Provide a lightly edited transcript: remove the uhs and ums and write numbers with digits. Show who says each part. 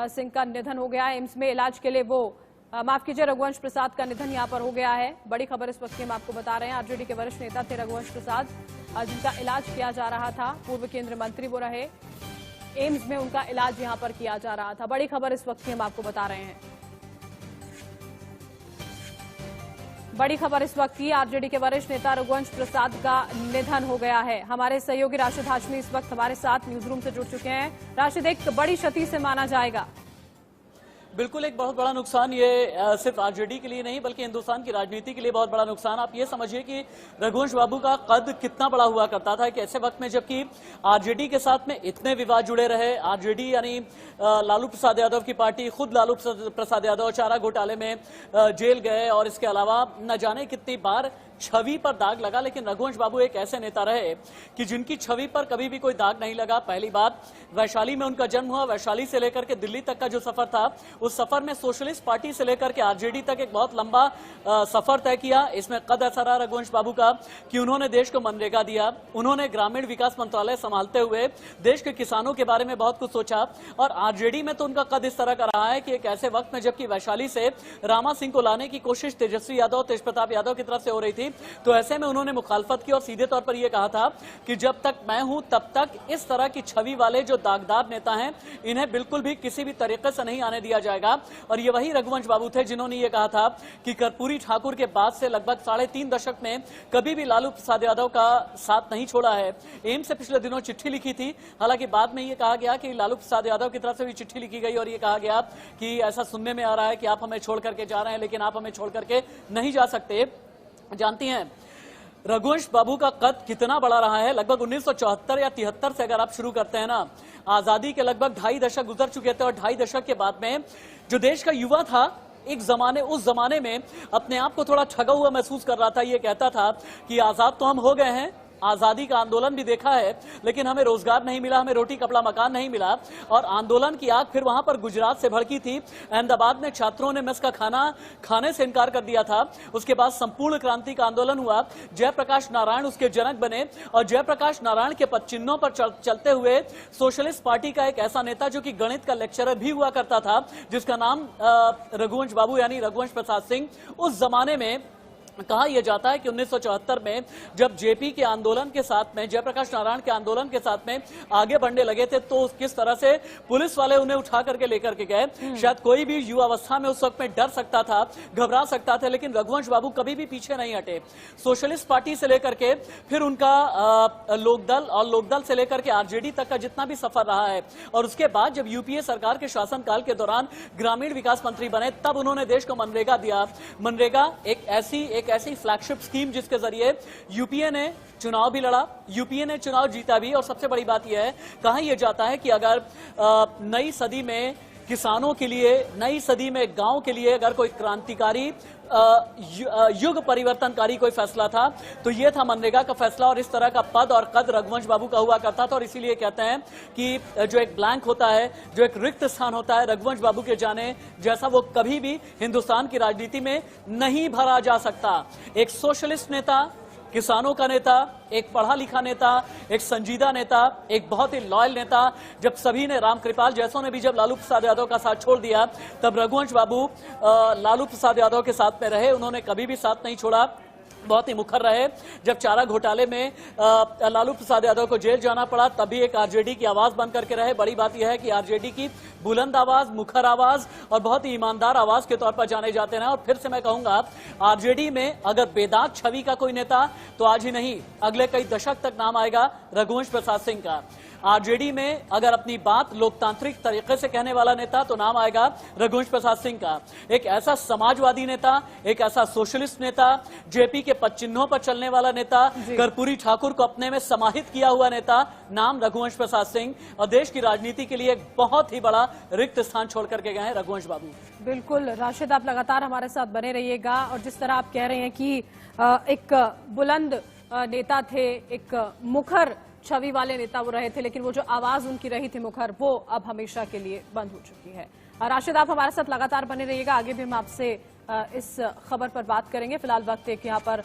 Speaker 1: सिंह का निधन हो गया है। एम्स में इलाज के लिए वो माफ कीजिए, रघुवंश प्रसाद का निधन यहां पर हो गया है। बड़ी खबर इस वक्त की हम आपको बता रहे हैं। आरजेडी के वरिष्ठ नेता थे रघुवंश प्रसाद, जिनका इलाज किया जा रहा था। पूर्व केंद्रीय मंत्री वो रहे। एम्स में उनका इलाज यहां पर किया जा रहा था। बड़ी खबर इस वक्त की हम आपको बता रहे हैं। बड़ी खबर इस वक्त की, आरजेडी के वरिष्ठ नेता रघुवंश प्रसाद का निधन हो गया है। हमारे सहयोगी राशिद हाशमी इस वक्त हमारे साथ न्यूज रूम से जुड़ चुके हैं। राशिद, एक बड़ी क्षति से माना जाएगा।
Speaker 2: बिल्कुल, एक बहुत बड़ा नुकसान ये सिर्फ आरजेडी के लिए नहीं बल्कि हिंदुस्तान की राजनीति के लिए बहुत बड़ा नुकसान। आप ये समझिए कि रघुवंश बाबू का कद कितना बड़ा हुआ करता था कि ऐसे वक्त में जबकि आरजेडी के साथ में इतने विवाद जुड़े रहे। आरजेडी यानी लालू प्रसाद यादव की पार्टी, खुद लालू प्रसाद यादव चारा घोटाले में जेल गए और इसके अलावा न जाने कितनी बार छवि पर दाग लगा, लेकिन रघुवंश बाबू एक ऐसे नेता रहे कि जिनकी छवि पर कभी भी कोई दाग नहीं लगा। पहली बात, वैशाली में उनका जन्म हुआ। वैशाली से लेकर के दिल्ली तक का जो सफर था, उस सफर में सोशलिस्ट पार्टी से लेकर के आरजेडी तक एक बहुत लंबा सफर तय किया। इसमें कद ऐसा रहा रघुवंश बाबू का कि उन्होंने देश को मनरेगा दिया, उन्होंने ग्रामीण विकास मंत्रालय संभालते हुए देश के किसानों के बारे में बहुत कुछ सोचा। और आरजेडी में तो उनका कद इस तरह का रहा है कि एक ऐसे वक्त में जबकि वैशाली से रामा सिंह को लाने की कोशिश तेजस्वी यादव, तेज प्रताप यादव की तरफ से हो रही थी, तो ऐसे में उन्होंने मुखालफत की और सीधे तौर पर यह कहा था कि जब तक मैं हूं तब तक इस तरह की छवि वाले जो दागदार नेता हैं, इन्हें बिल्कुल भी किसी भी तरीके से नहीं आने दिया जाएगा। और ये वही रघुवंश बाबू थे जिन्होंने ये कहा था कि कर्पूरी ठाकुर के बाद से लगभग 3.5 दशक में कभी भी लालू प्रसाद यादव का साथ नहीं छोड़ा है। एम्स से पिछले दिनों चिट्ठी लिखी थी, हालांकि बाद में यह कहा गया कि लालू प्रसाद यादव की तरफ से भी चिट्ठी लिखी गई और यह कहा गया कि ऐसा सुनने में आ रहा है कि आप हमें छोड़ करके जा रहे हैं, लेकिन आप हमें छोड़ करके नहीं जा सकते। जानती हैं रघुवंश बाबू का कद कितना बड़ा रहा है। लगभग 1974 या 73 से अगर आप शुरू करते हैं ना, आजादी के लगभग 2.5 दशक गुजर चुके थे और 2.5 दशक के बाद में जो देश का युवा था उस जमाने में अपने आप को थोड़ा ठगा हुआ महसूस कर रहा था। ये कहता था कि आजाद तो हम हो गए हैं, आजादी का आंदोलन भी देखा है, लेकिन हमें रोजगार नहीं मिला, हमें रोटी कपड़ा मकान नहीं मिला। और आंदोलन की आग फिर वहां पर गुजरात से भड़की थी। अहमदाबाद में छात्रों ने मेस का खाना खाने से इनकार कर दिया था। उसके बाद संपूर्ण क्रांति का आंदोलन हुआ। जयप्रकाश नारायण उसके जनक बने और जयप्रकाश नारायण के पद चिन्हों पर चलते हुए सोशलिस्ट पार्टी का एक ऐसा नेता जो कि गणित का लेक्चरर भी हुआ करता था, जिसका नाम रघुवंश बाबू यानी रघुवंश प्रसाद सिंह। उस जमाने में कहा यह जाता है कि 1974 में जब जेपी के आंदोलन के साथ में, जयप्रकाश नारायण के आंदोलन के साथ में आगे बढ़ने लगे थे, तो किस तरह से पुलिस वाले उन्हें उठा करके लेकर के गए। शायद कोई भी युवावस्था में उस वक्त में डर सकता था, घबरा सकता था, लेकिन रघुवंश बाबू कभी भी पीछे नहीं हटे। सोशलिस्ट पार्टी से लेकर के फिर उनका लोकदल और लोकदल से लेकर के आरजेडी तक का जितना भी सफर रहा है, और उसके बाद जब यूपीए सरकार के शासनकाल के दौरान ग्रामीण विकास मंत्री बने, तब उन्होंने देश को मनरेगा दिया। मनरेगा एक ऐसी फ्लैगशिप स्कीम जिसके जरिए यूपीए ने चुनाव भी लड़ा, यूपीए ने चुनाव जीता भी। और सबसे बड़ी बात यह है, कहा यह जाता है कि अगर नई सदी में किसानों के लिए, नई सदी में गांव के लिए अगर कोई क्रांतिकारी युग परिवर्तनकारी कोई फैसला था तो यह था मनरेगा का फैसला। और इस तरह का पद और कद रघुवंश बाबू का हुआ करता था। और इसीलिए कहते हैं कि जो एक ब्लैंक होता है, जो एक रिक्त स्थान होता है, रघुवंश बाबू के जाने जैसा वो कभी भी हिंदुस्तान की राजनीति में नहीं भरा जा सकता। एक सोशलिस्ट नेता, किसानों का नेता, एक पढ़ा लिखा नेता, एक संजीदा नेता, एक बहुत ही लॉयल नेता। जब सभी ने, रामकृपाल जैसों ने भी जब लालू प्रसाद यादव का साथ छोड़ दिया, तब रघुवंश बाबू लालू प्रसाद यादव के साथ में रहे। उन्होंने कभी भी साथ नहीं छोड़ा, बहुत ही मुखर रहे। जब चारा घोटाले में लालू प्रसाद यादव को जेल जाना पड़ा, तब भी एक आरजेडी की आवाज बन करके रहे। बड़ी बात यह है कि आरजेडी की बुलंद आवाज, मुखर आवाज और बहुत ही ईमानदार आवाज के तौर पर जाने जाते हैं। और फिर से मैं कहूंगा, आरजेडी में अगर बेदाग छवि का कोई नेता, तो आज ही नहीं अगले कई दशक तक नाम आएगा रघुवंश प्रसाद सिंह का। आरजेडी में अगर अपनी बात लोकतांत्रिक तरीके से कहने वाला नेता, तो नाम आएगा रघुवंश प्रसाद सिंह का। एक ऐसा समाजवादी नेता, एक ऐसा सोशलिस्ट नेता, जेपी के पद चिन्हों पर चलने वाला नेता, कर्पूरी ठाकुर को अपने में समाहित किया हुआ नेता, नाम रघुवंश प्रसाद सिंह। और देश की राजनीति के लिए एक बहुत ही बड़ा रिक्त स्थान छोड़ करके गए हैं रघुवंश बाबू।
Speaker 1: बिल्कुल राशिद, आप लगातार हमारे साथ बने रहिएगा। और जिस तरह आप कह रहे हैं कि एक बुलंद नेता थे, एक मुखर छवि वाले नेता वो रहे थे, लेकिन वो जो आवाज उनकी रही थी मुखर, वो अब हमेशा के लिए बंद हो चुकी है। राशिद, आप हमारे साथ लगातार बने रहिएगा, आगे भी हम आपसे इस खबर पर बात करेंगे। फिलहाल वक्त एक यहाँ पर